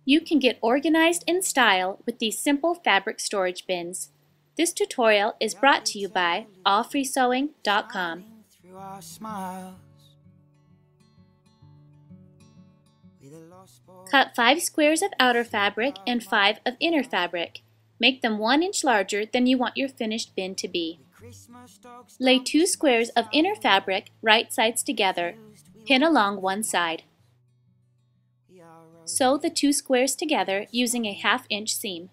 You can get organized in style with these simple fabric storage bins. This tutorial is brought to you by allfreesewing.com. Cut 5 squares of outer fabric and 5 of inner fabric. Make them 1 inch larger than you want your finished bin to be. Lay 2 squares of inner fabric right sides together. Pin along one side. Sew the 2 squares together using a 1/2 inch seam.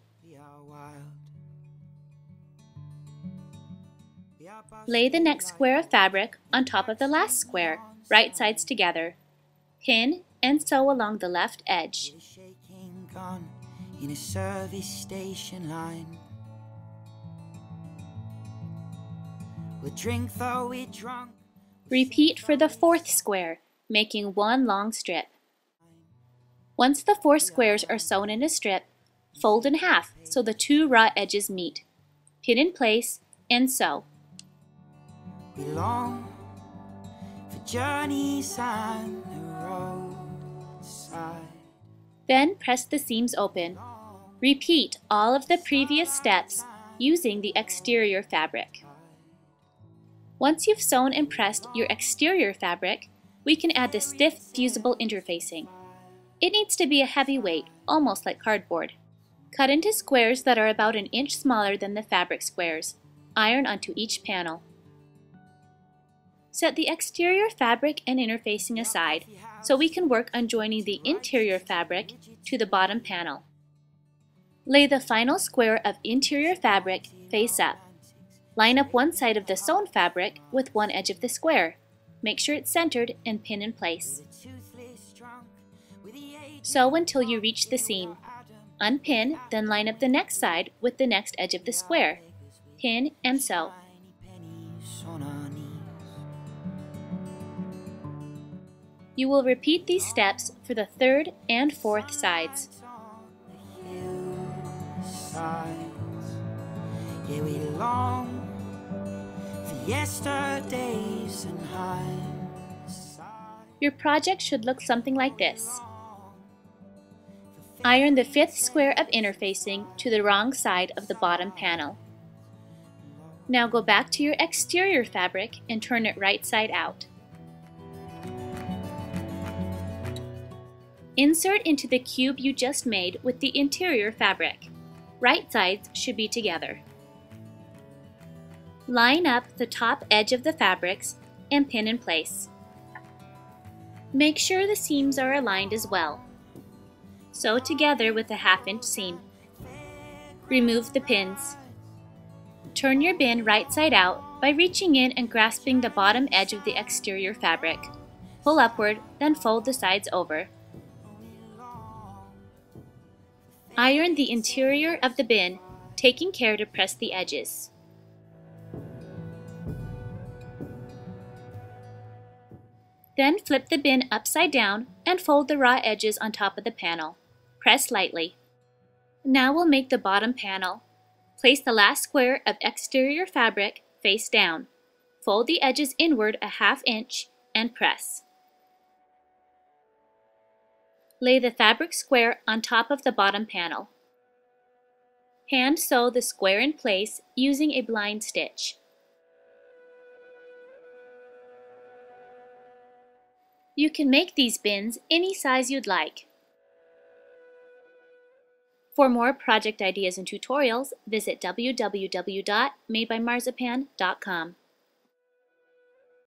Lay the next square of fabric on top of the last square, right sides together. Pin and sew along the left edge. In a service station line, we'll drink though we're drunk. Repeat for the 4th square, making 1 long strip. Once the 4 squares are sewn in a strip, fold in half so the 2 raw edges meet. Pin in place and sew. We long for journeys on the roadside. Then press the seams open. Repeat all of the previous steps using the exterior fabric. Once you've sewn and pressed your exterior fabric, we can add the stiff fusible interfacing. It needs to be a heavy weight, almost like cardboard. Cut into squares that are about 1 inch smaller than the fabric squares. Iron onto each panel. Set the exterior fabric and interfacing aside so we can work on joining the interior fabric to the bottom panel. Lay the final square of interior fabric face up. Line up one side of the sewn fabric with one edge of the square. Make sure it's centered and pin in place. Sew until you reach the seam. Unpin, then line up the next side with the next edge of the square. Pin and sew. You will repeat these steps for the 3rd and 4th sides. Yeah, we long for yesterdays and hindsight. Your project should look something like this. Iron the 5th square of interfacing to the wrong side of the bottom panel. Now go back to your exterior fabric and turn it right side out. Insert into the cube you just made with the interior fabric. Right sides should be together. Line up the top edge of the fabrics and pin in place. Make sure the seams are aligned as well. Sew together with a 1/2 inch seam. Remove the pins. Turn your bin right side out by reaching in and grasping the bottom edge of the exterior fabric. Pull upward, then fold the sides over. Iron the interior of the bin, taking care to press the edges. Then flip the bin upside down and fold the raw edges on top of the panel. Press lightly. Now we'll make the bottom panel. Place the last square of exterior fabric face down. Fold the edges inward a 1/2 inch and press. Lay the fabric square on top of the bottom panel. Hand sew the square in place using a blind stitch. You can make these bins any size you'd like. For more project ideas and tutorials, visit www.madebymarzipan.com.